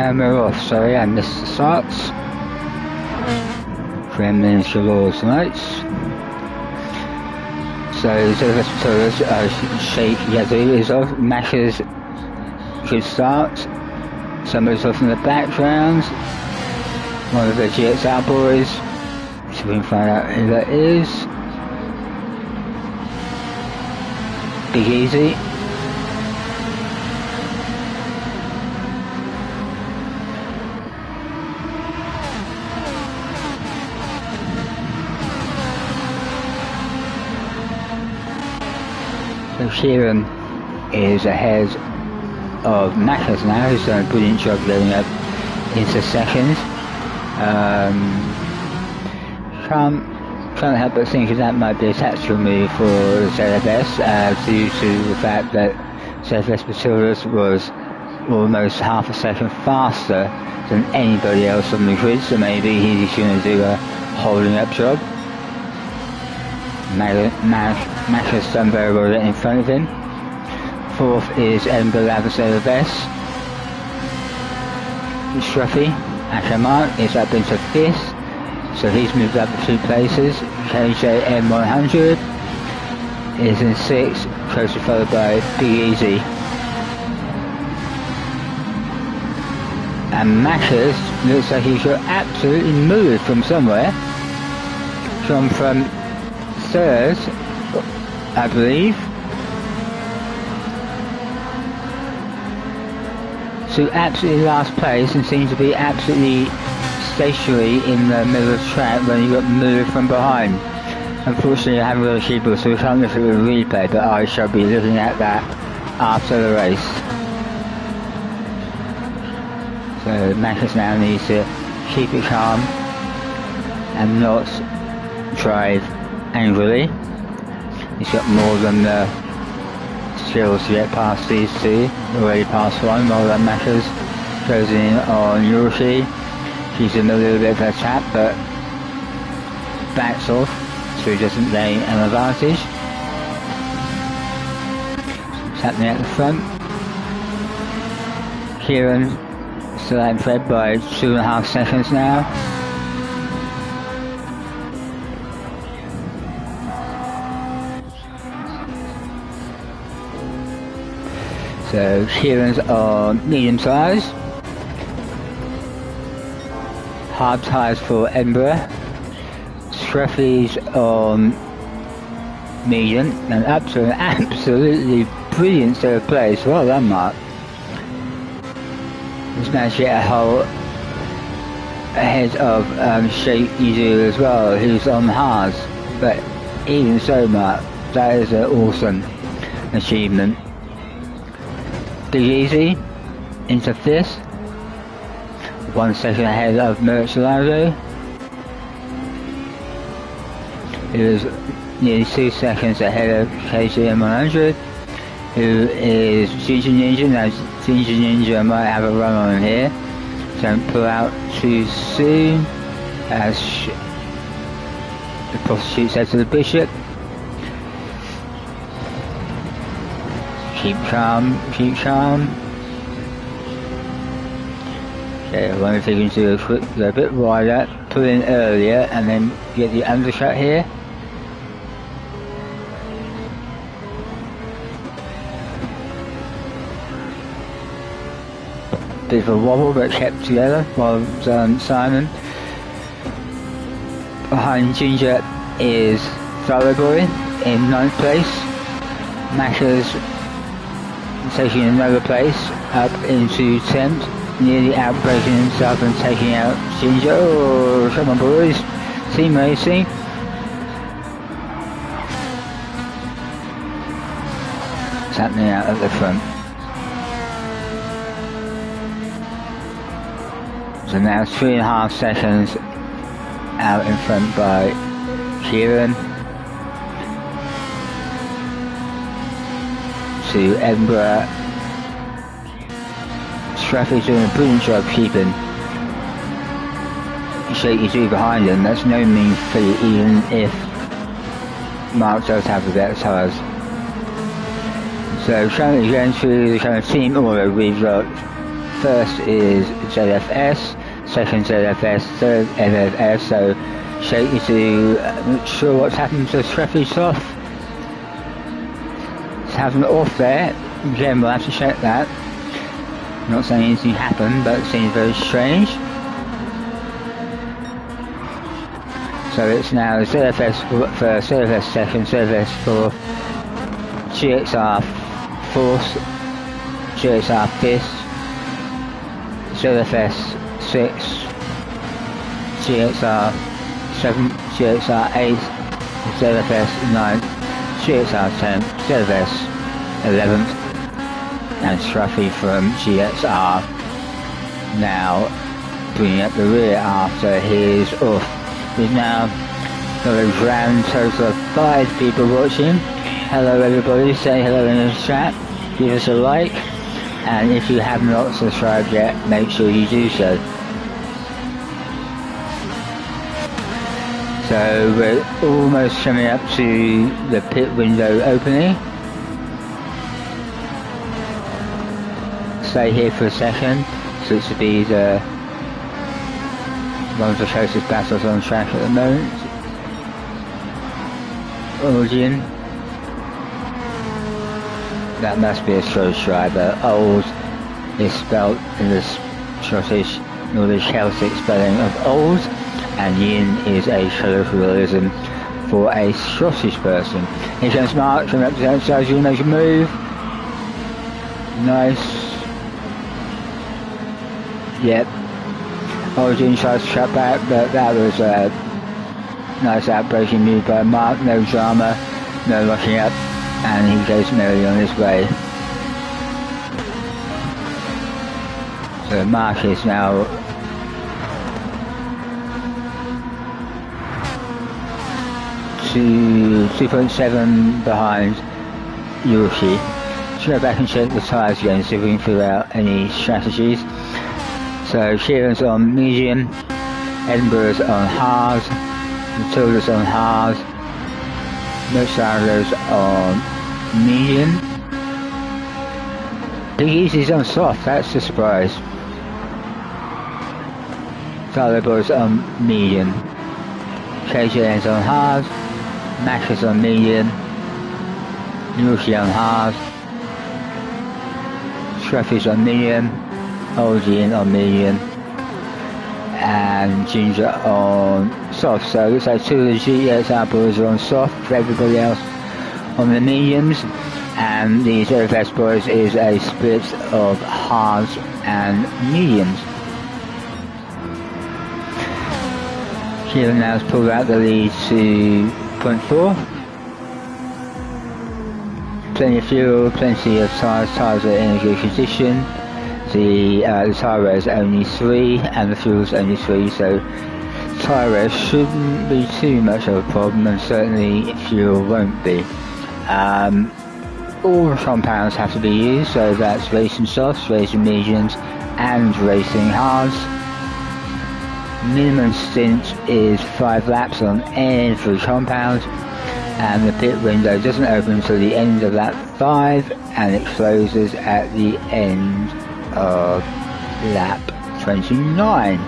And we're off, sorry, I missed the starts. Gremlins, Galores, Lights. So, ZFS Race, Shake Yazoo is off, Mashers, good start. Somebody's off in the background. One of the GXR boys. So we can find out who that is. Big Easy. So Sheeran is ahead of Mackers now, who's done a brilliant job getting up into seconds. Can't help but think that might be a tactical move for ZFS due to the fact that ZFS Matildas was almost half a second faster than anybody else on the grid, so maybe he's going to do a holding up job. Mack has done very well in front of him. Fourth is Edinburgh Lava ZFS. Shruffy, Akamark, is up into fifth. So he's moved up 2 places. KJM 100 is in 6th, closely followed by Big Easy. And Mashers looks like he got absolutely moved from somewhere. From 3rd, I believe, to absolutely last place and seems to be absolutely stationary in the middle of the track when he got moved from behind. Unfortunately, I haven't got a keyboard, so we can't look at the replay, but I shall be looking at that after the race. So Marcus now needs to keep it calm and not drive angrily. He's got more than the skills to get past these two. Already past one, while that Marcus goes in on Yoshi. Gives him a little bit of a tap, but backs off, so he doesn't gain an advantage. It's happening at the front. Kieran still out in Fred by 2.5 seconds now. So Kieran's on medium size. Hard tyres for Edinburgh. Scruffy's on medium and up to an absolutely brilliant set of plays. Well done, Mark. He's managed to get a hole ahead of Shake Yazoo as well, who's on hards. But even so, Mark, that is an awesome achievement. Big Easy into 5th. 1 second ahead of Mercilado, who is nearly 2 seconds ahead of KGM 100, who is Ginger Ninja. Now Ginger Ninja might have a run on here, don't pull out too soon, as the prostitute said to the bishop. Keep calm, keep calm. Okay, I wonder if you can do a quick, go a bit wider, pull in earlier, and then get the undercut here. Bit of a wobble, but kept together. Well done, Simon. Behind Ginger is Flower Boy in 9th place. Mashers taking another place up into 10th. Nearly outbreaking himself and taking out Ginger. Oh, come on boys, team racing. It's happening out at the front. So now 3.5 seconds out in front by Kieran to Edinburgh. Scruffy's doing a brilliant job keeping Shake Yazoo behind him. That's no mean feat, even if Mark does have the better tyres. So currently going through the kind of team order, we've got first is ZFS, second ZFS, third ZFS, so shake you to not sure what's happened to Scruffy Soft. It's having it off there. Again, we'll have to check that. I'm not saying anything happened, but it seems very strange. So it's now ZFS first, ZFS second, ZFS fourth, GXR fourth, GXR fifth, ZFS sixth, GXR seventh, GXR eighth, ZFS ninth, GXR 10th, ZFS 11th, and Scruffy from GXR now bringing up the rear after his off. We've now got a grand total of 5 people watching. Hello everybody, say hello in the chat, give us a like, and if you have not subscribed yet, make sure you do so. So we're almost coming up to the pit window opening. Stay here for a second, so this will be one of the closest battles on track at the moment. Origin. That must be a Scottish driver. Old is spelled in the Scottish or the Celtic spelling of old, and yin is a colloquialism for a Scottish person. Here comes Mark from up to the outside, you'll make a move. Nice. Yep. Origin tries to shut back, but that was a nice outbreaking move by Mark, no drama, no locking up, and he goes merrily on his way. So Mark is now to 2.7 behind Yoshi. Let's go back and check the tyres again, see if we can figure out any strategies. So Sheeran's on medium, Edinburgh's on hard, Matilda's on hard, Mercedes on medium. Big Easy's on soft, that's a surprise. Tyler Boy's on medium, KJN's on hard, Max is on medium, Yoshi on hard, Scruffy's on medium, Origin on medium, and Ginger on soft. So it looks like 2 of the GXR boys are on soft, for everybody else on the mediums, and the ZFS boys is a split of hards and mediums. Kieran now has pulled out the lead to 0.4. Plenty of fuel, plenty of tyres are in a good condition. The tyre wear is only 3 and the fuel is only 3, so tyre wear shouldn't be too much of a problem, and certainly fuel won't be. All compounds have to be used, so that's racing softs, racing mediums and racing hards. Minimum stint is 5 laps on every compound, and the pit window doesn't open until the end of lap 5 and it closes at the end of lap 29.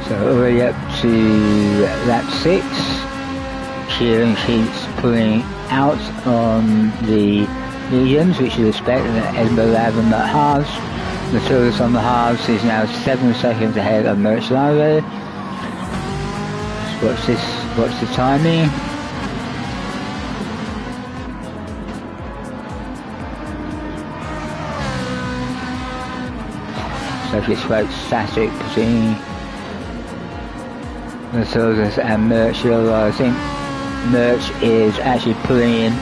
So already up to lap 6, Kieran keeps pulling out on the mediums, which you expect, and Edinburgh 11 at halves. Matilda's on the halves is now 7 seconds ahead of Mercilare. Watch the timing. So if it's quite static between Matilda's and Mercilare, I think Merch is actually pulling in,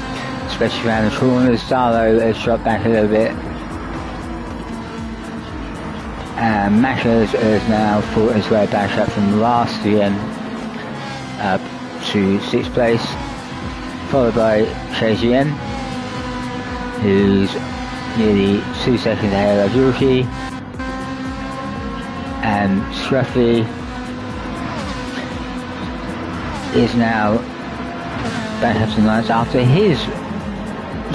especially around the corners. Darlow has dropped back a little bit. And Mashers has now fought his way back up from last again up to 6th place, followed by KGN, who's nearly 2 seconds ahead of Yuki, and Scruffy is now back up to ninth after his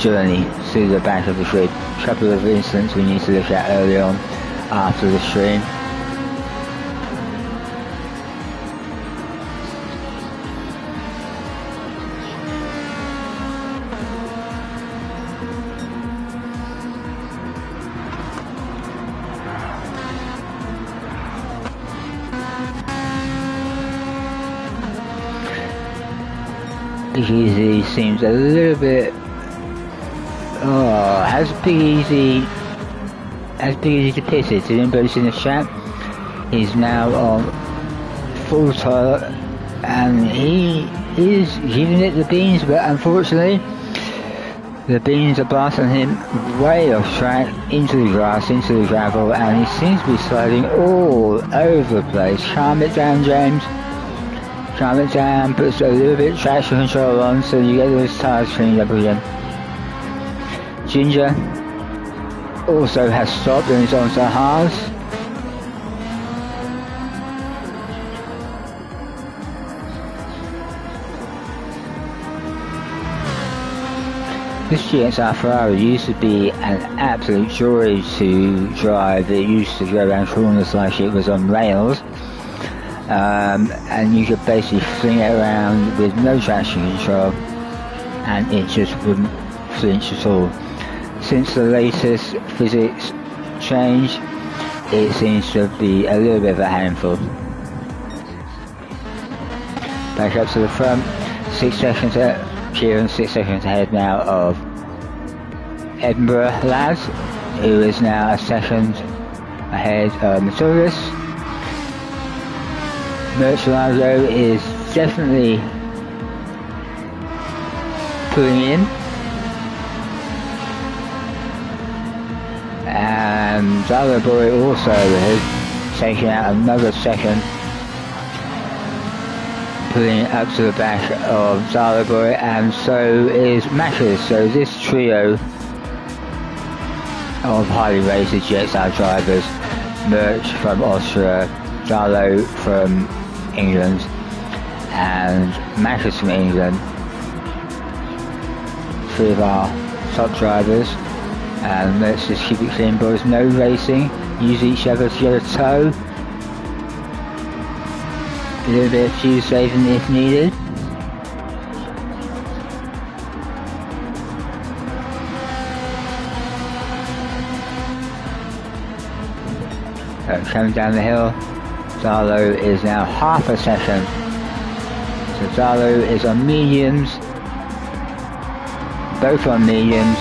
journey through the back of the stream. A couple of incidents we need to look at early on after the stream. Big Easy seems a little bit. Oh, has Big Easy depicted? Did anybody see the chat? He's now on full tire and he is giving it the beans, but unfortunately the beans are blasting him way off track into the grass, into the gravel, and he seems to be sliding all over the place. Calm it down, James. Calm it down, puts a little bit of traction control on so you get those tyres cleaned up again. Ginger also has stopped and is on to Haas. This GXR Ferrari used to be an absolute joy to drive. It used to go around corners like it was on rails. And you could basically fling it around with no traction control and it just wouldn't flinch at all. Since the latest physics change, it seems to be a little bit of a handful. Back up to the front, 6 seconds at Kieran, 6 seconds ahead now of Edinburgh Lads, who is now a second ahead of Notorious. Mercilado is definitely pulling in, and Zalo Boy also has taken out another second, pulling up to the back of Zalo Boy, and so is Mashers. So this trio of highly rated GXR drivers, Merch from Austria, Zalo from England and Mashers from England, 3 of our top drivers, and let's just keep it clean, boys. No racing, use each other to get a tow, a little bit of fuel saving if needed. Coming down the hill, Zalo is now half a second. So Zalo is on mediums, both on mediums.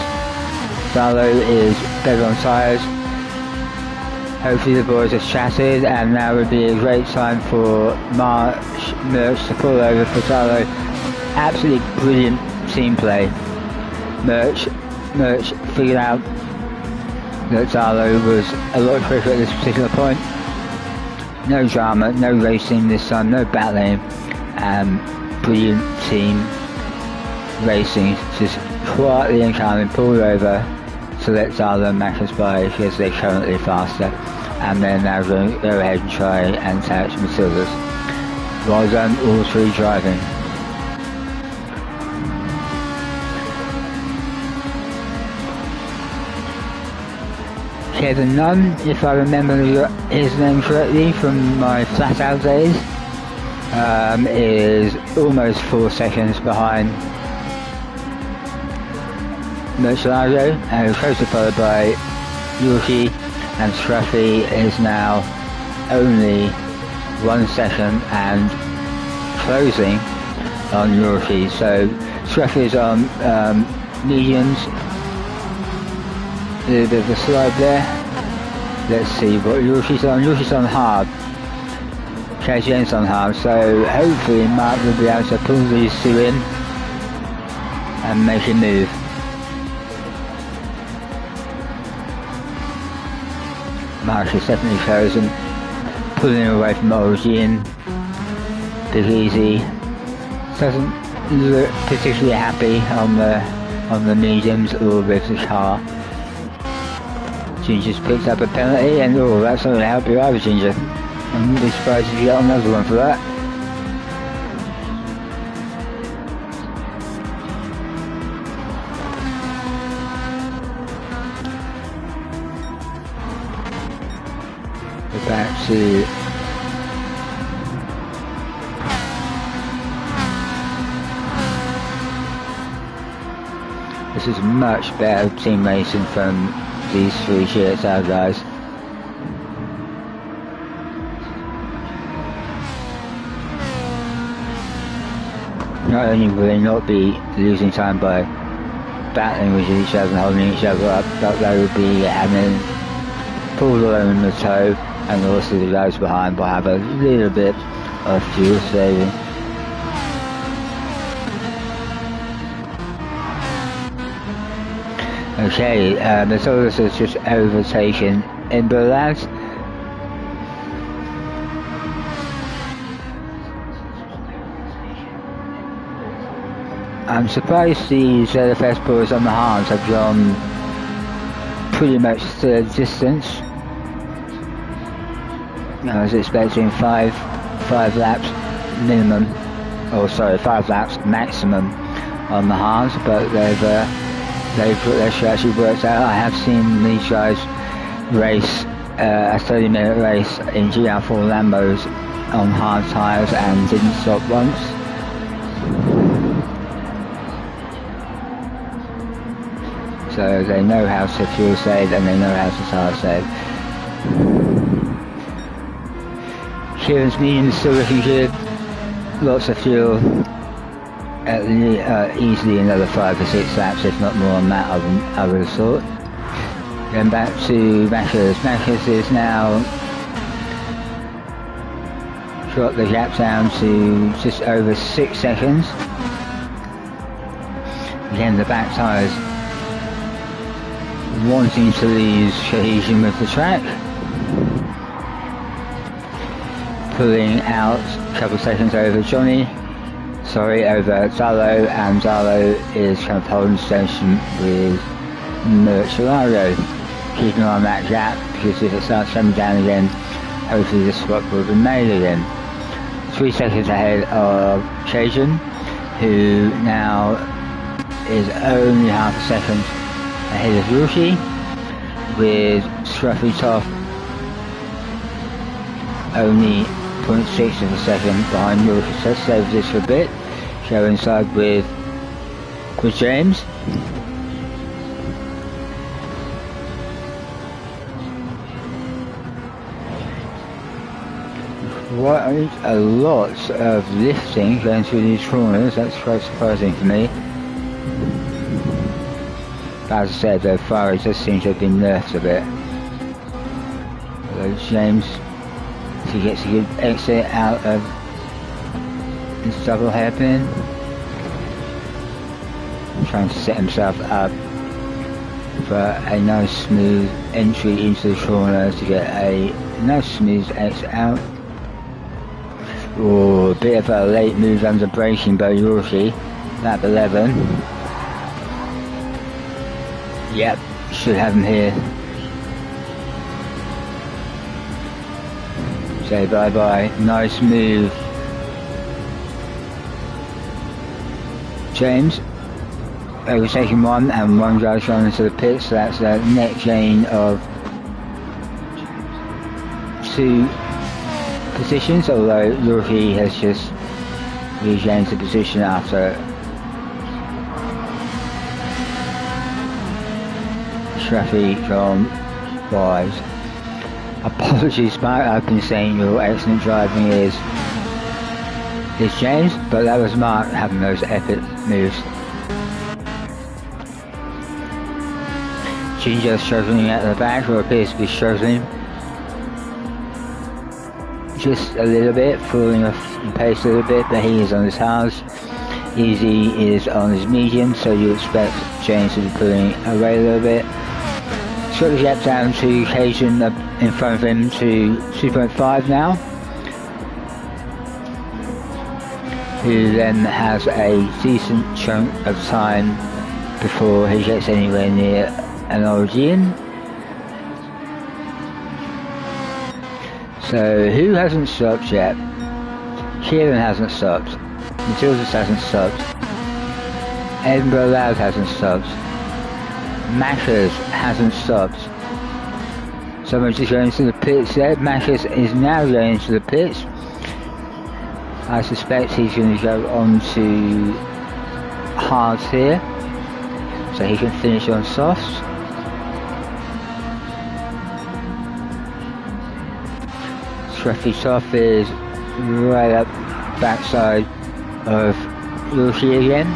Zalo is better on tyres. Hopefully the boys have chatted, and now would be a great time for Merch to pull over for Zalo. Absolutely brilliant team play. Merch figured out that Zalo was a lot quicker at this particular point. No drama, no racing this time, no battling, brilliant team racing, just quietly and calmly pulled over to let Zalo match us by because they're currently faster, and they're now going to go ahead and try and catch Matildas. Well done, all 3 driving. Kevin Nunn, if I remember his name correctly from my flat out days, is almost 4 seconds behind Mercilado, and closely followed by Yorkie, and Scruffy is now only 1 second and closing on Yorkie. So Scruffy is on mediums. A little bit of a slide there. Let's see what Yorkie's on. Yorkie's on hard. KGN's on hard. So hopefully Mark will be able to pull these 2 in and make a move. Mark is definitely chosen, pulling away from Origin. Big Easy doesn't look particularly happy on the mediums or with the car. Ginger's picked up a penalty, and that's not going to help you either, Ginger. I wouldn't be surprised if you get another one for that. to this is much better team racing from these three GXR guys. Not only will they not be losing time by battling with each other and holding each other up, but they will be having pulled along the toe, and also the guys behind will have a little bit of fuel saving. Okay, the Taurus has just overtaken Ember Lads. I'm surprised the ZFS boys on the Hans have gone pretty much to the distance. I was expecting five laps minimum, or sorry, 5 laps maximum on the Hans, but they've got their strategy worked out. I have seen these guys race a 30-minute race in GR4 Lambos on hard tyres and didn't stop once. So they know how to fuel save and they know how to tyre save. Kieran's medium is still looking good. Lots of fuel. Easily another 5 or 6 laps, if not more on that, I would have thought. Going back to Machers. Machers is now dropped the gap down to just over 6 seconds. Again, the back tyres wanting to lose cohesion with the track. Pulling out a couple of seconds over Johnny. Over Zalo, and Zalo is kind of holding station with Murcielago, keeping on that gap, because if it starts coming down again, hopefully this spot will be made again. 3 seconds ahead of Cajun, who now is only half a second ahead of Rookie, with Scruffy Top only 0.6 of a second behind Rookie. So let's save this for a bit. Go inside with James. Quite a lot of lifting going through these corners. That's quite surprising for me. As I said, the fire just seems to have been nerfed a bit. Although James, if he gets a good exit out of this double hairpin, trying to set himself up for a nice smooth entry into the corner to get a nice smooth exit out. Oh, a bit of a late move under braking by Yorkie, lap 11. Yep, should have him here. Say bye bye, nice move. James overtaking one, and one guy's running into the pit, so that's a net gain of 2 positions, although Yorkie has just regained the position after Shraffy gone wide. Apologies, Mark, I've been saying your excellent driving is James, but that was Mark having those epic moves. Ginger struggling at the back, or appears to be struggling just a little bit, falling off in pace a little bit, but he is on his halves. Easy is on his medium, so you expect James to be pulling away a little bit. Got the gap down to Cajun in front of him to 2.5 now, who then has a decent chunk of time before he gets anywhere near an origin. So who hasn't stopped yet? Kieran hasn't stopped. Matildas hasn't stopped. Edinburgh Loud hasn't stopped. Mashers hasn't stopped. Someone's just going into the pits there. Marcus is now going into the pits. I suspect he's going to go on to hards here, so he can finish on softs. Scruffy Top is right up backside of Yoshi again.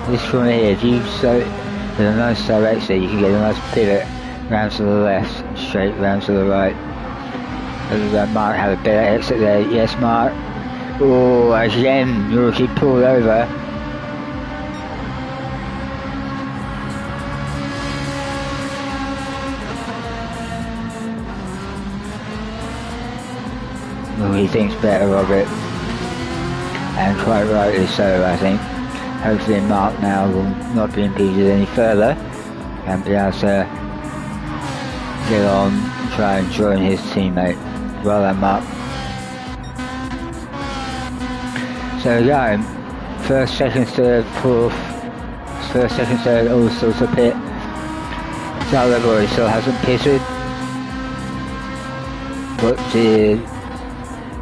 This one here, if you so with a nice direction, you can get a nice pivot round to the left, straight round to the right. Does Mark have a better exit there? Yes, Mark. Oh, again, Yoshi pulled over. Oh, he thinks better of it, and quite rightly so, I think. Hopefully Mark now will not be impeded any further and be able to get on and try and join his teammate. Well done, Mark. So again, first, second, third, fourth, first, second, third, all still to pit. Salvador still hasn't pitted. What did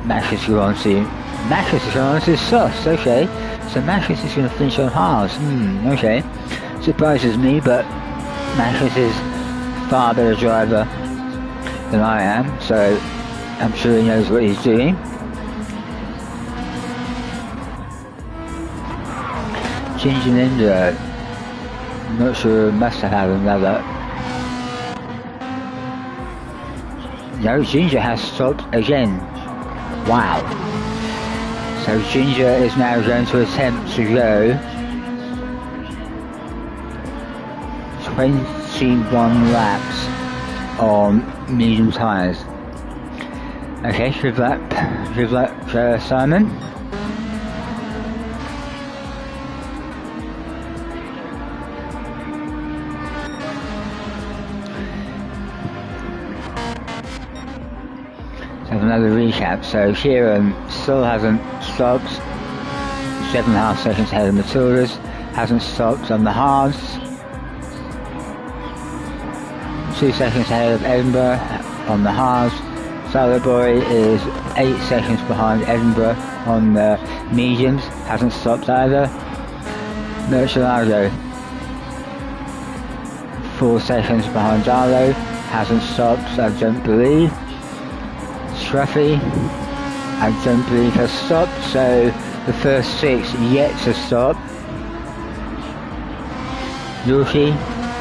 Marcus go on to? Marcus is going on to softs, okay. So Marcus is going to finish on hards. Okay. Surprises me, but Marcus is far better driver than I am, so I'm sure he knows what he's doing. Ginger Ninja, not sure, must have had another. No, Ginger has stopped again. Wow. So Ginger is now going to attempt to go 21 laps on medium tyres. Okay, good luck, Simon. Let's have another recap. So Kieran still hasn't stopped, 7.5 seconds ahead of Matilda's, hasn't stopped on the hards, 2 seconds ahead of Edinburgh on the hards. Salaboy is 8 seconds behind Edinburgh on the mediums, hasn't stopped either. Murcielago 4 seconds behind Darlow, hasn't stopped, I don't believe. Scruffy, I don't believe has stopped, so the first 6 yet to stop. Yuki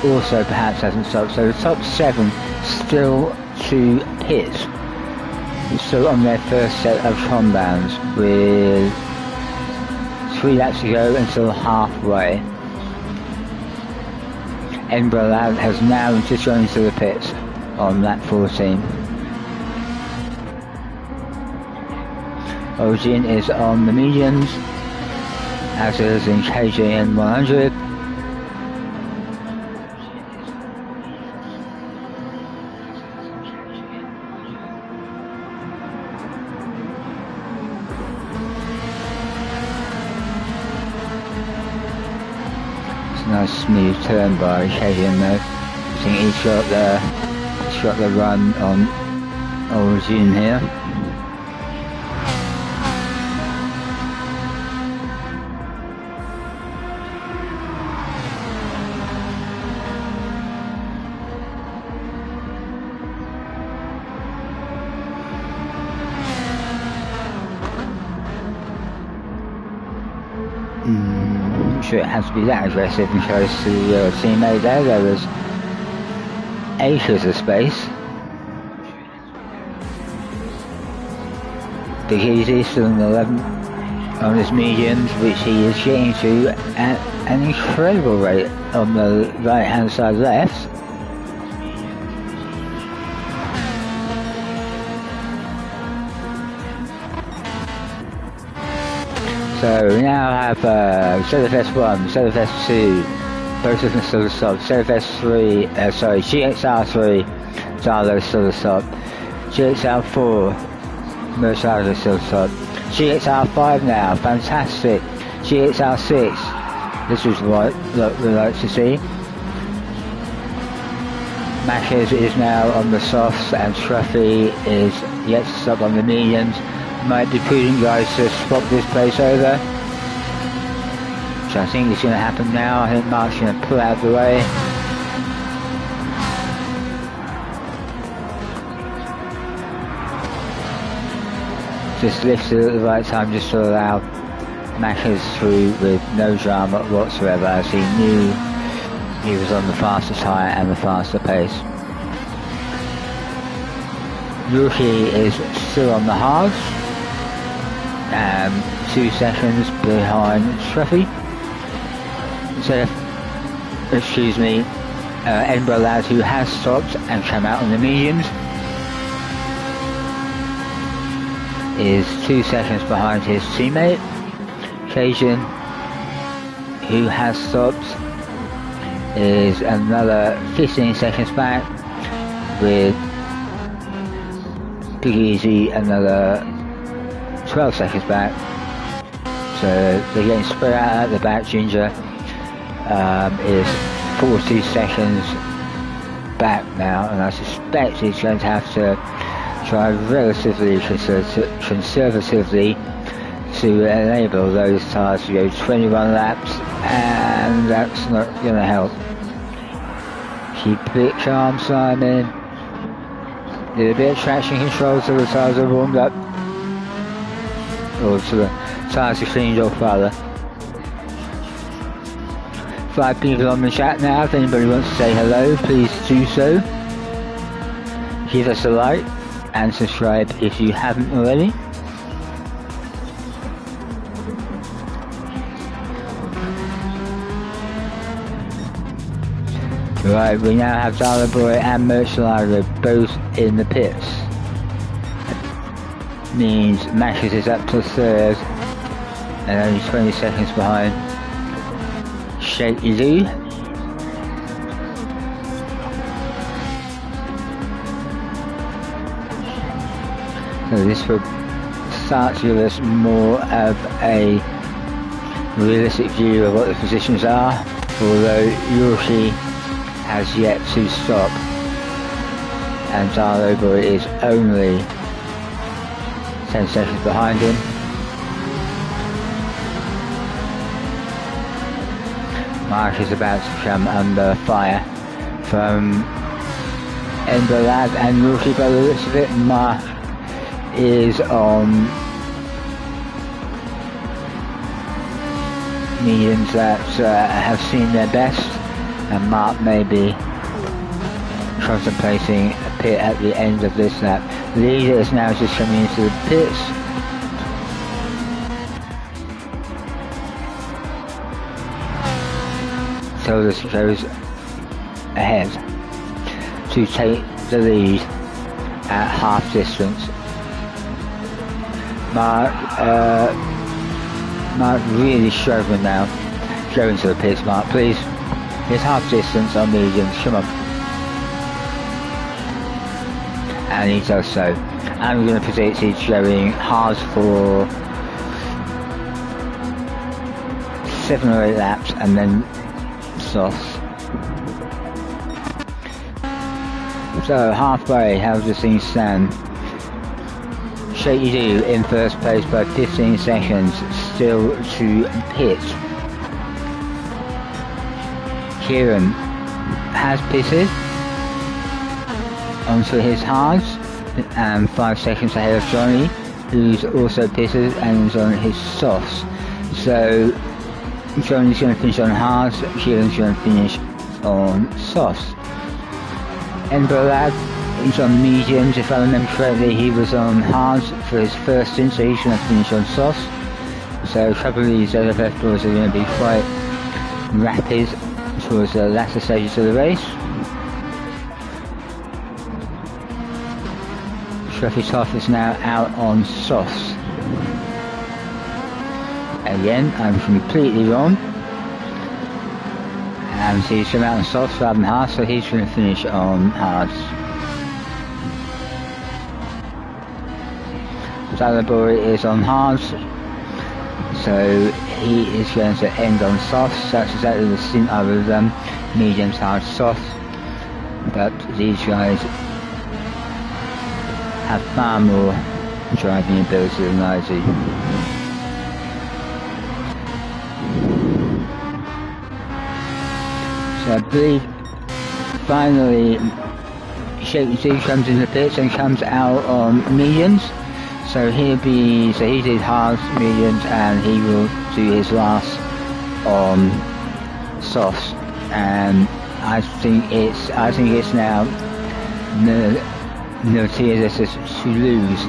also perhaps hasn't stopped, so the top 7 still to pit. Still on their first set of compounds with 3 laps to go until halfway. Edinburgh Lab has now just gone into the pits on lap 14. Origin is on the mediums, as is in KJN 100. It's a nice smooth turn by KJN though. I think he's got the run on Origin here. Sure it has to be that aggressive and close to your teammate there. There was acres of space. Big Easy still in 11 on his mediums, which he is getting to at an incredible rate on the right hand side left. So we now have ZFS 1, ZFS 2, both of them still to stop, ZFS 3, GXR 3, Darlow still to stop, GXR 4, Mercedes still to stop, GXR 5 now, fantastic, GXR 6, This is what we like to see. Mashes is now on the softs and Scruffy is yet to stop on the mediums. Might be prudent, guys, to swap this place over. So I think it's going to happen now. I think Mark's going to pull out of the way. Just lifted at the right time just to allow Mashes through with no drama whatsoever, as he knew he was on the faster tyre and the faster pace. Yuki is still on the halves, 2 seconds behind Scruffy. So, excuse me, Edinburgh Lad, who has stopped and come out on the mediums, is 2 seconds behind his teammate. Cajun, who has stopped, is another 15 seconds back, with Big Easy another 12 seconds back. So they're getting spread out at the back. Ginger is 40 seconds back now, and I suspect he's going to have to try relatively conservatively to enable those tyres to go 21 laps, and that's not going to help. Keep it calm, Simon. Did a bit of traction control so the tyres are warmed up, or so the tyres are cleaned off rather. 5 people on the chat now. If anybody wants to say hello, please do so. Give us a like and subscribe if you haven't already. Right, we now have Dollar Boy and Merchalago both in the pits. Means Mashes is up to third and only 20 seconds behind Shaky Lou. So this will start to give us more of a realistic view of what the positions are, although Yoshi has yet to stop, and Darlow Boy is only 10 seconds behind him. Mark is about to come under fire from Ender Lad and Rookie by the looks of it. Mark is on mediums that have seen their best, and Mark may be contemplating a pit at the end of this lap. Leader is now just coming into the pits. So this goes ahead to take the lead at half distance. Mark really struggling now. Go into the pits, Mark, please. It's half distance on mediums, come on. And he does so. And we're going to predict he's going hard for 7 or 8 laps and then softs. So halfway, how does this thing stand? Shaky Do in first place by 15 seconds, still to pit. Kieran has pitted onto his hards and 5 seconds ahead of Johnny, who's also pitted and is on his softs. So Johnny's going to finish on hards, Kieran's going to finish on softs. Edinburgh Lad is on mediums. If I remember correctly, he was on hards for his first stint, so he's going to finish on softs. So a couple of these ZFS boys are going to be quite rapid towards the latter stages of the race. Scruffy Toff is now out on softs. Again, I'm completely wrong. And he's come out on softs rather than hards, so he's going to finish on hards. Tyler Boy is on hards, so he is going to end on softs. That's exactly the stint I was mediums, hard, soft. But these guys have far more driving ability than I do. So I believe finally Shaky 2 comes in the pits and comes out on mediums. So he did hards, mediums, and he will do his last on softs. And I think it's now no tears to lose.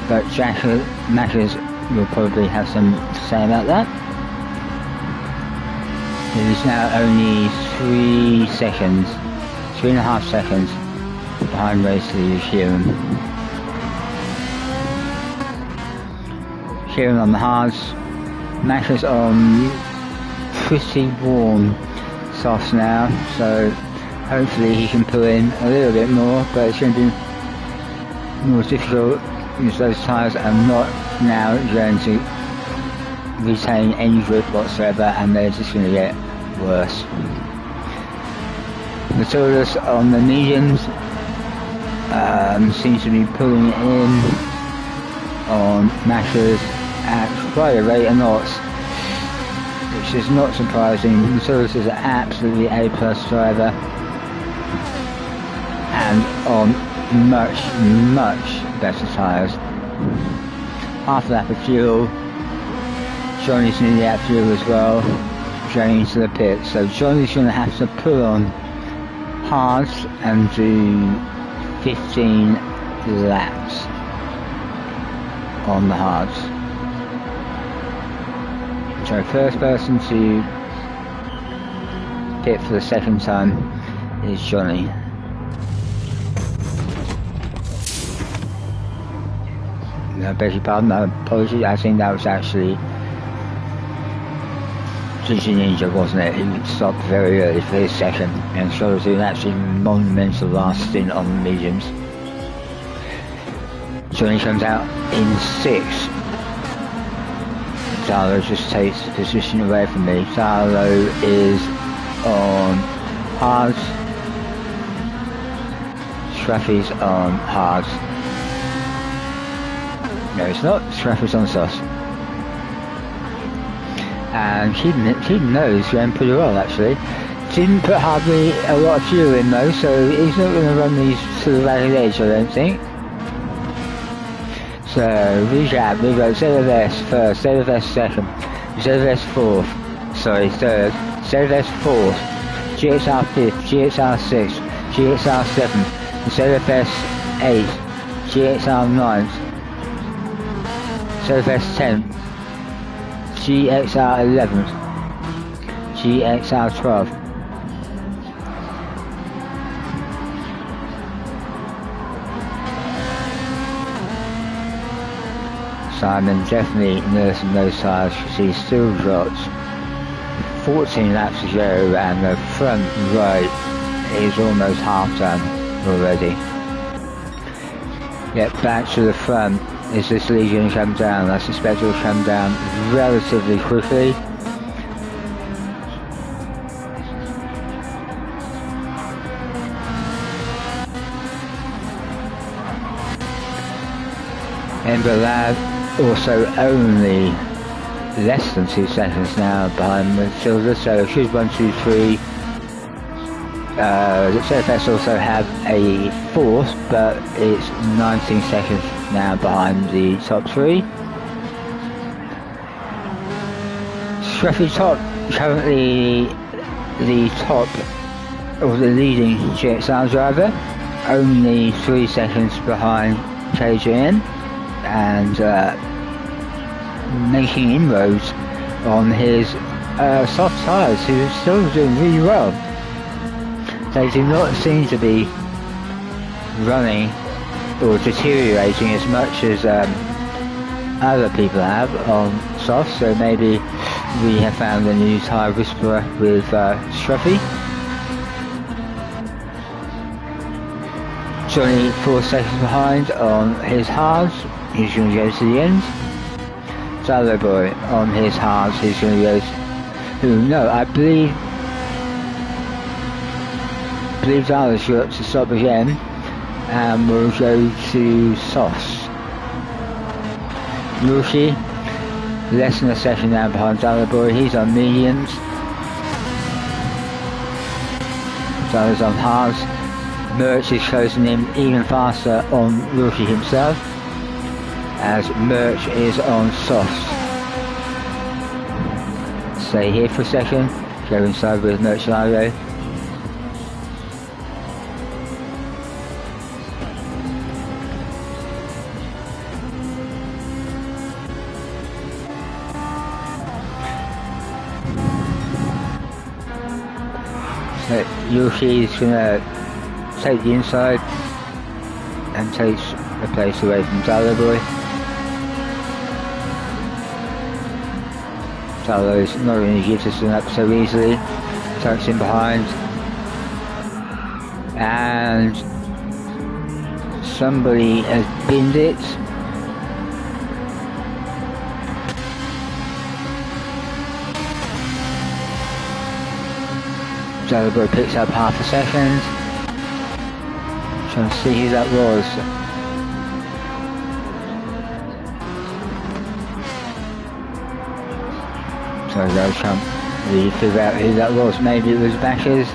But Jack Mackers will probably have some to say about that. It is now only 3.5 seconds behind race leader Kieran. Kieran on the hards, Mackers on pretty warm softs now, so hopefully he can pull in a little bit more, but it's going to be more difficult because those tyres are not now going to retain any grip whatsoever, and they're just going to get worse. The Taurus on the mediums seems to be pulling it in on Mackers at quite a rate of knots, which is not surprising. The Taurus is an absolutely A+ driver and on much better tyres. Half a lap of fuel. Johnny's nearly out of fuel as well, going into the pit. So Johnny's going to have to pull on hards and do 15 laps on the hards. So first person to pit for the second time is Johnny. No, beg your pardon, no, apologies, I think that was actually GG Ninja, wasn't it? He stopped very early for his second and showed us an absolutely monumental last stint on the mediums. Johnny comes out in 6th. Zalo just takes the position away from me. Zalo is on hards. Scruffy's on hards. No, it's not. Scruffy's on sauce. And Keaton knows going pretty well actually. Didn't put hardly a lot of fuel in though, so he's not going to run these to the ragged edge, I don't think. So recap, we've got ZFS first, ZFS second, ZFS fourth, sorry third, ZFS fourth, GXR fifth, GXR sixth, GXR seventh, ZFS eighth, GXR ninth, ZFS 10th, GXR 11th, GXR 12th. Simon definitely nursing those tyres because he's still got 14 laps to go and the front right is almost half done already. Get back to the front. Is this lead going to come down? I suspect it will come down relatively quickly. Ember Lad also only less than 2 seconds now behind Matilda, so it should 1, 2, 3. The ZFS also have a fourth, but it's 19 seconds now behind the top 3. Scruffy Top currently the top or the leading GXR driver, only 3 seconds behind KJN, and making inroads on his soft tyres, who is still doing really well. They do not seem to be running or deteriorating as much as other people have on soft, so maybe we have found a new tyre whisperer with Scruffy. Johnny 4 seconds behind on his hards. He's going to go to the end. Gonzalo boy on his hards. He's going to go. No, I believe Zala's got to stop again, and we'll go to softs. Rushi, less than a second now behind Zalaboy. He's on mediums. Zala's on hards. Merch is closing in even faster on Rushi himself, as Merch is on softs. Stay here for a second, go inside with Merch Largo. So Yoshi is going to take the inside and takes the place away from Zalaboy. Zalo is not going to give this one up so easily. Tucks in behind. And somebody has binned it. Zalaboy picks up half a second. Trying to see who that was. So I can't really figure out who that was. Maybe it was Bashers.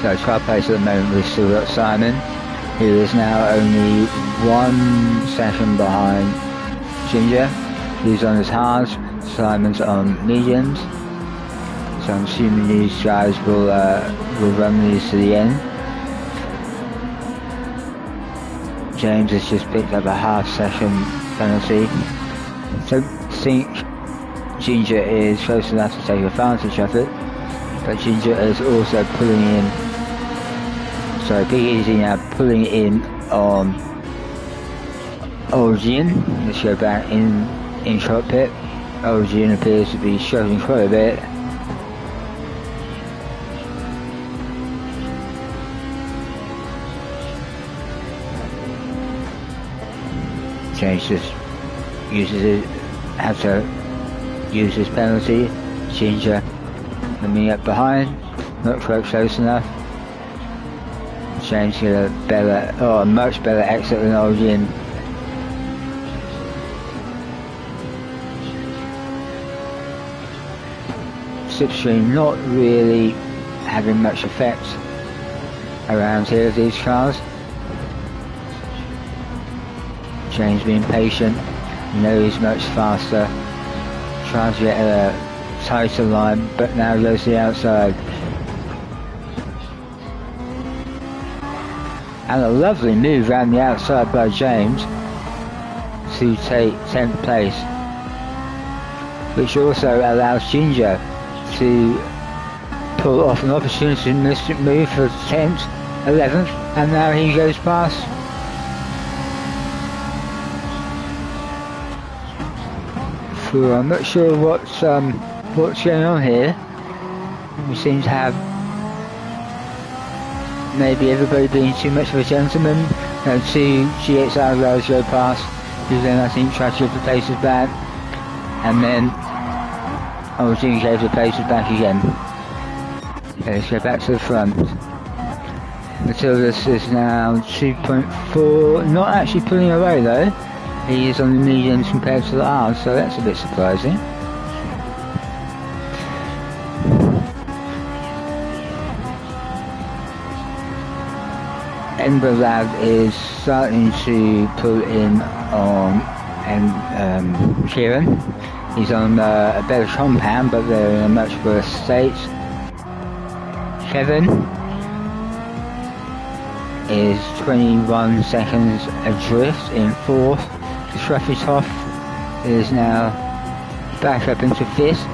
So trial place at the moment we've still got Simon, who is now only 1 second behind Ginger. He's on his hards, Simon's on mediums. So I'm assuming these guys will run these to the end. James has just picked up a half-second penalty. So I think Ginger is close enough to take advantage of it, but Ginger is also pulling in. So Big Easy now pulling in on Origin. Let's go back in cockpit. Origin appears to be struggling quite a bit. James just uses it, has to use his penalty. Ginger coming up behind, not quite close enough. James get a much better exit than Origin. Slipstream not really having much effect around here of these cars. James being patient, you know he's much faster, trying to get a tighter line, but now goes to the outside. And a lovely move around the outside by James to take 10th place, which also allows Ginger to pull off an opportunity move for 10th, 11th, and now he goes past. So I'm not sure what's going on here. We seem to have maybe everybody being too much of a gentleman. Two GXR guys go past, who then I think try to give the places back, and then Origin gave the places back again. Okay, let's go back to the front. Matildas is now 2.4, not actually pulling away though. He is on the mediums compared to the R's, so that's a bit surprising. Edinburgh Lab is starting to pull in on Kieran. He's on a better compound, but they're in a much worse state. Kevin is 21 seconds adrift in 4th. Schruffitoff is now back up into 5th.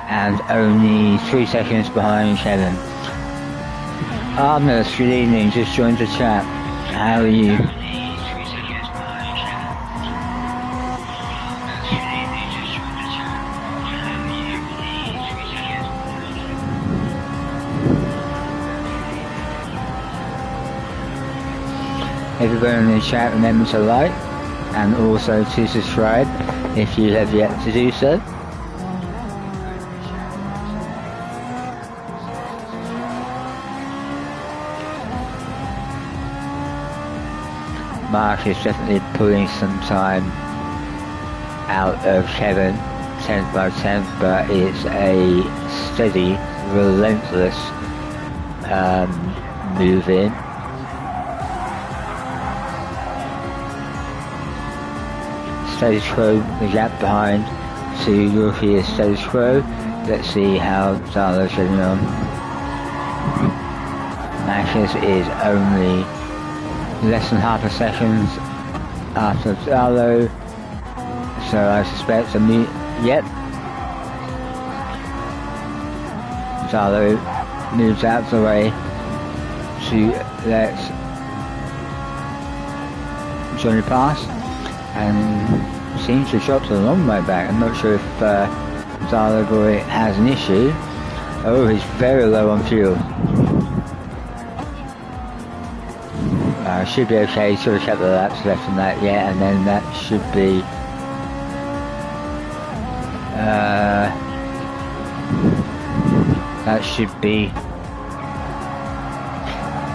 And only 3 seconds behind Kevin. Armus, good evening, just joined the chat. How are you? Everyone in the chat, remember to like and also to subscribe if you have yet to do so. Mark is definitely pulling some time out of Kevin, 10th by 10th, but it's a steady, relentless move in. Status quo, the gap behind to Yorkie is status quo. Let's see how Zalo's getting on. Marcus is only less than half a second after Zalo, so I suspect yep. Zalo moves out of the way to let Johnny pass and seems to have dropped a long way back. I'm not sure if Zalo Boy has an issue. Oh, he's very low on fuel. Should be okay, sort of a couple of laps left on that, yeah, and then that should be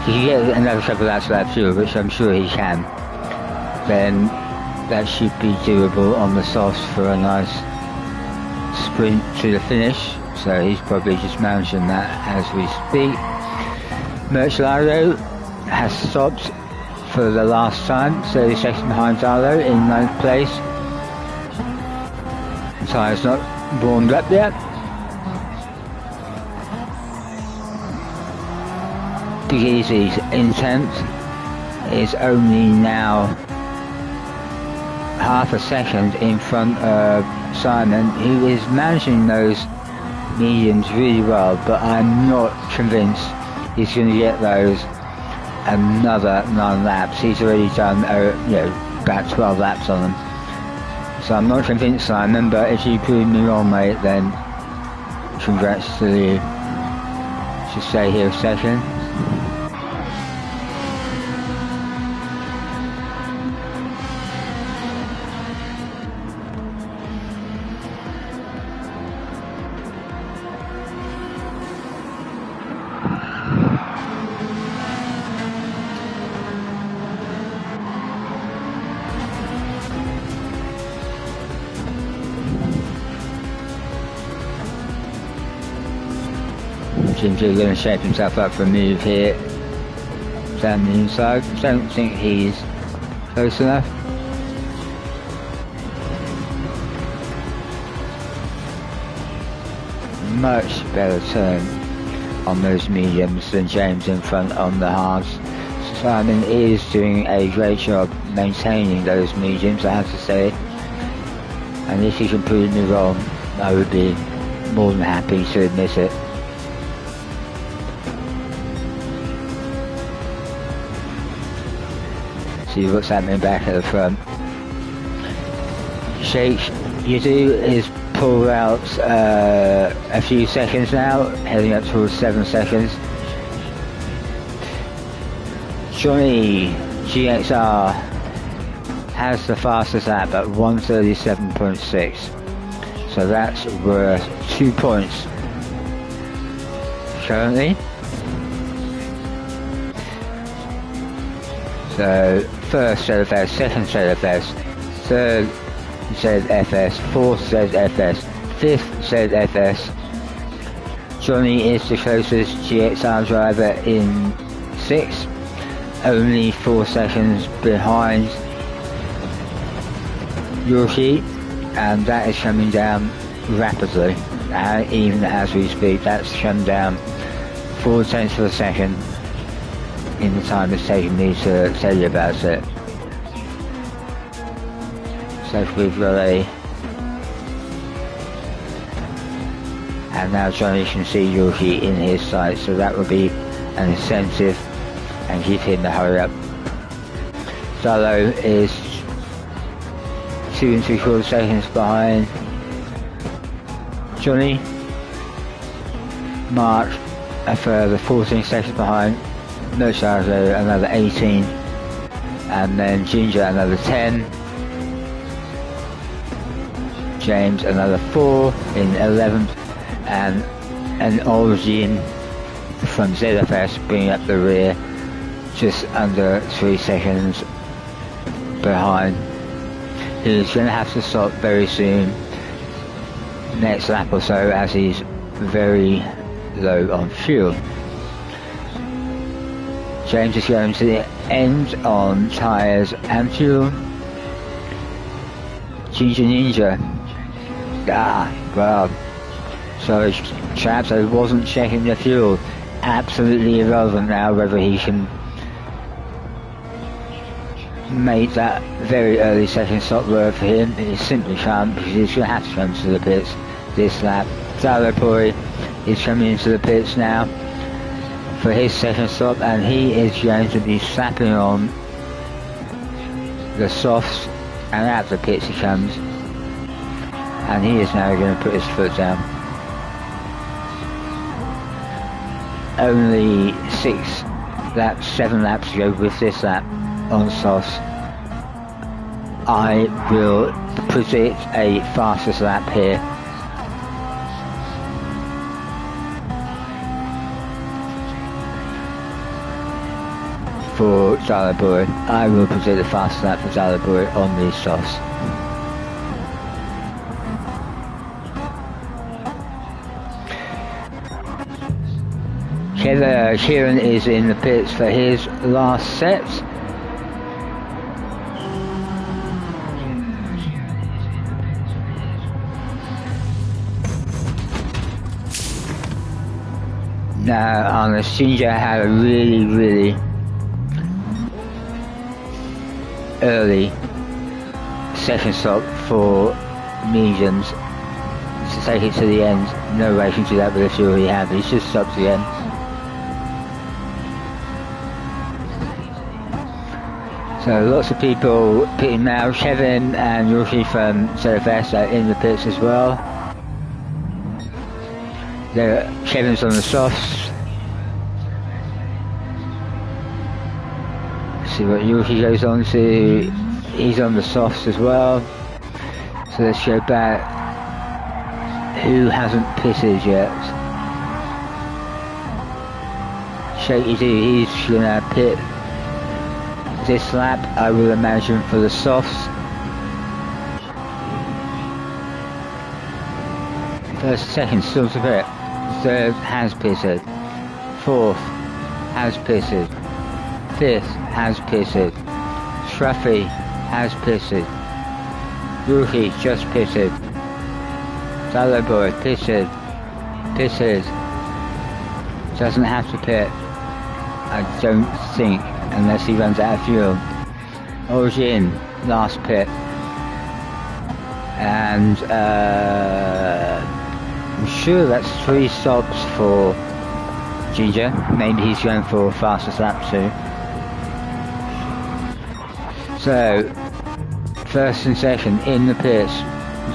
if you get another couple of laps left fuel, which I'm sure he can, then that should be doable on the softs for a nice sprint to the finish. So he's probably just managing that as we speak. Merchelado has stopped for the last time, 30 seconds behind Zalo in 9th place. The tyre's not warmed up yet. Big Easy's in 10th is only now half a second in front of Simon, who is managing those mediums really well, but I'm not convinced he's going to get those another 9 laps. He's already done about 12 laps on them, so I'm not convinced, Simon, but if you prove me wrong, mate, then congrats to you. Just stay here a second. Seems he's going to shape himself up for a move here down the inside. Don't think he's close enough. Much better turn on those mediums than James in front on the hards. Simon is doing a great job maintaining those mediums, I have to say, and if he can prove me wrong, I would be more than happy to admit it. See what's happening back at the front. Sheikh Yudu is pulled out a few seconds now, heading up towards 7 seconds. Johnny GXR has the fastest lap at 1:37.6, so that's worth 2 points currently. So first ZFS, second ZFS, third ZFS, fourth ZFS, fifth ZFS. Johnny is the closest GXR driver in 6th, only 4 seconds behind Yorkie, and that is coming down rapidly. Even as we speak, that's come down 4 tenths of a second in the time it's taken me to tell you about it. So we've got and now Johnny can see Yorkie in his sight, so that would be an incentive and give him the hurry up. Zalo is 2 3/4 seconds behind Johnny. Mark a further 14 seconds behind. Mercado another 18, and then Ginger another 10. James another 4 in 11th, and an Origin from ZFS bringing up the rear just under 3 seconds behind. He's going to have to stop very soon, next lap or so, as he's very low on fuel. James is going to the end on tyres and fuel. Ginger Ninja. Well, sorry chaps, I wasn't checking the fuel. Absolutely irrelevant now whether he can make that very early second stop work for him. He simply can't, because he's going to have to come to the pits this lap. Zalopuri is coming into the pits now for his second stop, and he is going to be slapping on the softs, and out the pits he comes. And he is now going to put his foot down. Only 7 laps to go with this lap on softs. I will predict a fastest lap here. For Zalaburi. I will predict the fastest lap for Zalaburi on these softs. Kieran is in the pits for his last set. Now, honest, Ginger had a really early second stop for mediums to take it to the end. No way he can do that with the fuel he had, but he's just stopped again. So lots of people pitting now. Kevin and Yoshi from ZFS are in the pits as well. Kevin's on the softs. See what Yoshi goes on to. He's on the softs as well. So let's go back. Who hasn't pitted yet? Shaky D, he's gonna pit this lap, I will imagine, for the softs. First, second, still to pit. Third has pitted. Fourth has pitted. Fifth has pitted. Shruffy has pitted. Rookie just pitted. Zalaboy pitted. Pitted. Doesn't have to pit, I don't think, unless he runs out of fuel. Origin, last pit. And I'm sure that's 3 stops for Ginger. Maybe he's going for fastest lap too. So, first and second in the pits.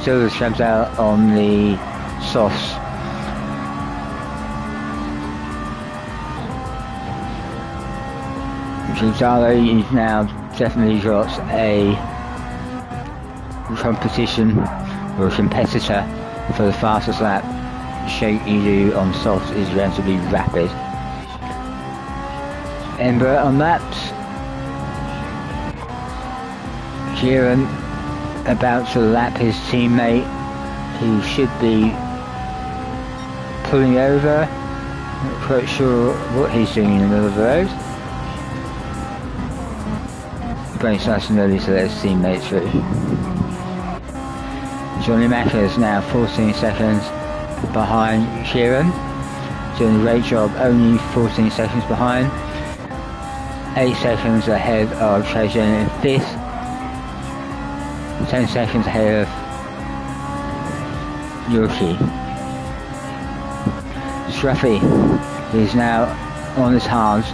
Silvers comes out on the softs. Gonzalo is now definitely got a competition or a competitor for the fastest lap. Shake Edu on softs is going to be rapid. Ember on laps. Kieran about to lap his teammate, who should be pulling over. Not quite sure what he's doing in the middle of the road. Brace nice and early to let his teammate through. Johnny Macker is now 14 seconds behind Kieran. Doing a great job, only 14 seconds behind. 8 seconds ahead of Trajan in 5th. 10 seconds ahead of Yoshi. Shruffy is now on his halves.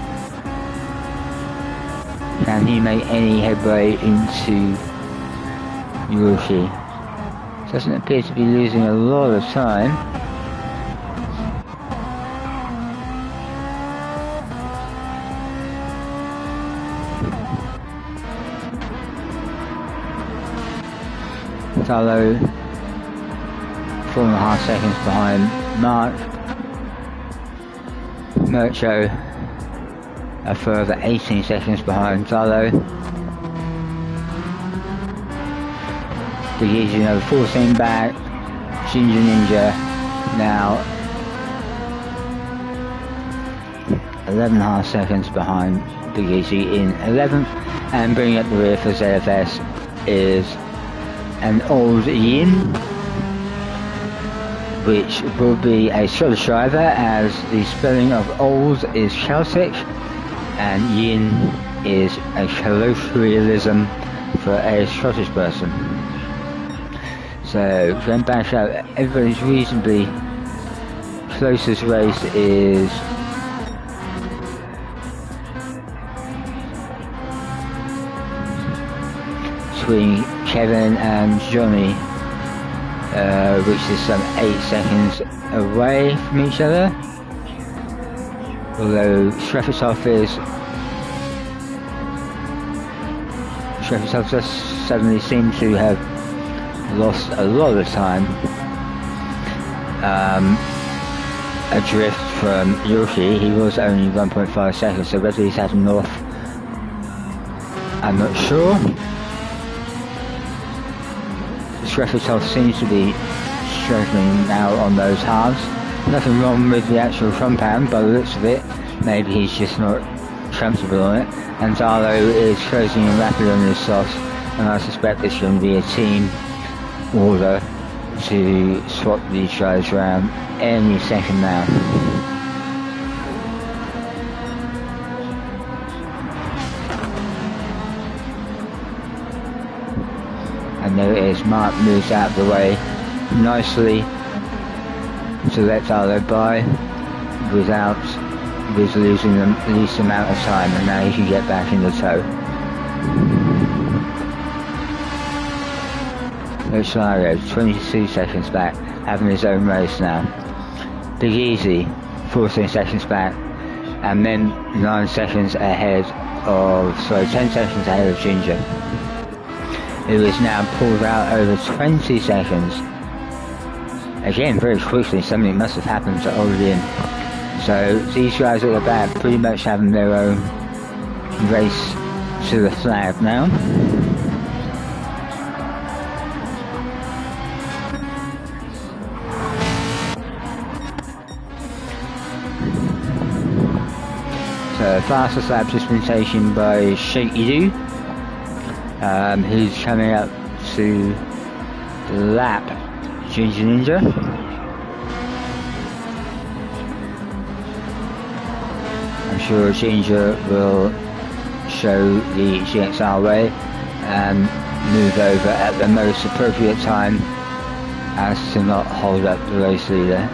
Can he make any headway into Yoshi? Doesn't appear to be losing a lot of time. Salo 4.5 seconds behind Mark. Mercho a further 18 seconds behind Salo. Big Easy another 14 back. Ginger Ninja now 11.5 seconds behind Big Easy in 11th, and bringing up the rear for ZFS is an old Yin, which will be a Scottish driver, as the spelling of old is Celtic and Yin is a colloquialism for a Scottish person. So going back out, everybody's reasonably closest race is between Kevin and Johnny, which is some 8 seconds away from each other. Although Shrefetov just suddenly seemed to have lost a lot of time adrift from Yoshi. He was only 1.5 seconds, so whether he's had him off, I'm not sure. Shrefetov seems to be struggling now on those halves. Nothing wrong with the actual compound by the looks of it. Maybe he's just not comfortable on it. And Darlow is closing in rapidly on his softs, and I suspect it's going to be a team order to swap these guys around any second now. And there it is, Mark moves out of the way nicely to let Darlow by without losing the least amount of time, and now he can get back in the tow. Osario, 22 seconds back, having his own race now. Big Easy, 14 seconds back, and then 10 seconds ahead of Ginger, who is now pulled out over 20 seconds. Again, very quickly, something must have happened to Olin. So these guys at the back pretty much having their own race to the flag now. So fastest lap just been taken by Shaky Doo, who's coming up to lap Ginger Ninja. I'm sure Ginger will show the GXR way and move over at the most appropriate time as to not hold up the race leader.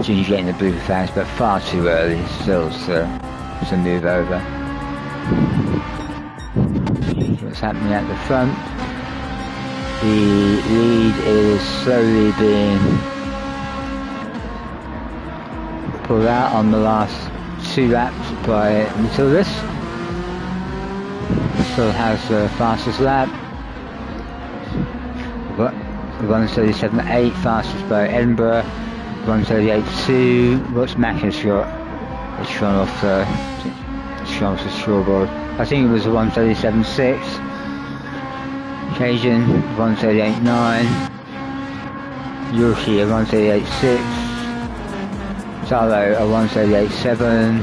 Ginger getting the blue flags, but far too early still to move over. What's happening at the front? The lead is slowly being pulled out on the last 2 laps by Matildas. Still has the fastest lap. 1:37.8, fastest by Edinburgh. 1:38.2. What's Macca's got? It's gone off the scoreboard. I think it was a 1:37.6. Cajun 1:38.9. Yoshi a 1:38.6. Salo a 1:38.7.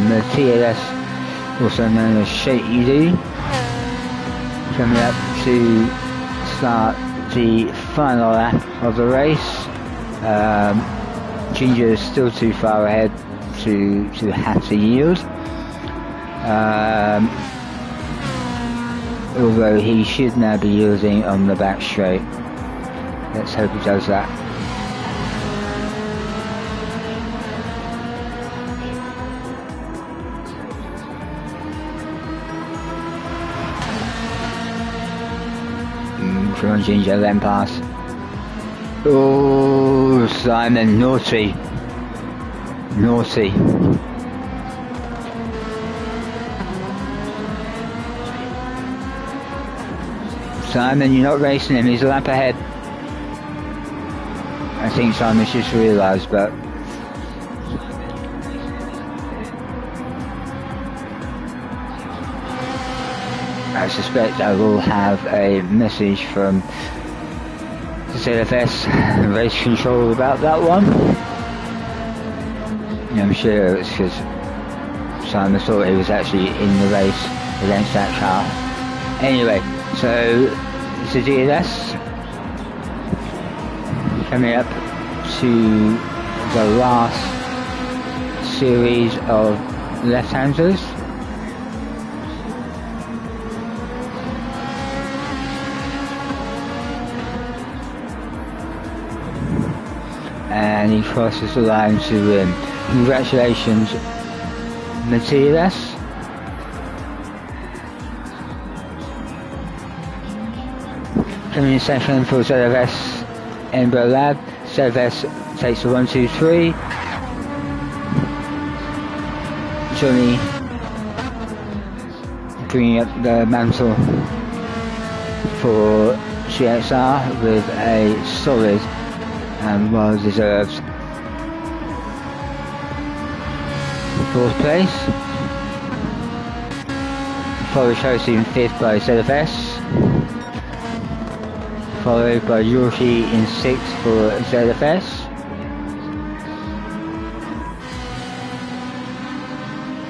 the TLS, also known as Shady, coming up to start the final lap of the race. Ginger is still too far ahead to have to yield, although he should now be yielding on the back straight. Let's hope he does that. Come on, Ginger, then pass. Oh, Simon, naughty. Naughty. Simon, you're not racing him, he's a lap ahead. I think Simon's just realised, but I suspect I will have a message from the ZFS Race Control about that one. I'm sure it's because Simon thought he was actually in the race against that car. Anyway, so it's the DLS coming up to the last series of left-handers. And he crosses the line to win. Congratulations, Matthias. Coming in second for ZFS Edinburgh Lab. ZFS takes the 1, 2, 3. Johnny bringing up the mantle for GXR with a solid and well deserved 4th place. Followed closely in 5th by ZFS, followed by Yorkie in 6th for ZFS,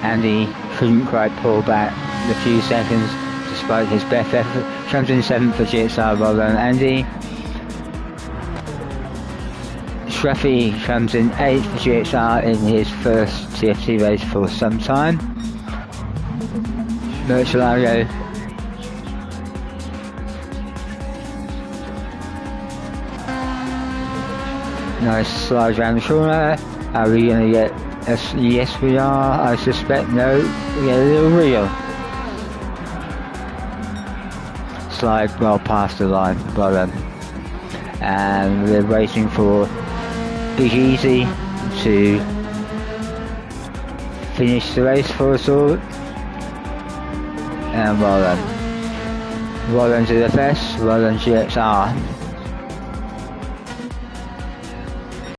Andy couldn't quite pull back the few seconds despite his best effort. Comes in 7th for GXR, well done Andy. Scruffy comes in 8th for GXR in his first TFT race for some time. Merchalago nice slide around the corner. Are we going to get a yes we are, I suspect. No, we get a little reel. Slide well past the line, well done. And we're waiting for Big Easy to finish the race for us all. And well done. Well done to the FS, well done GXR.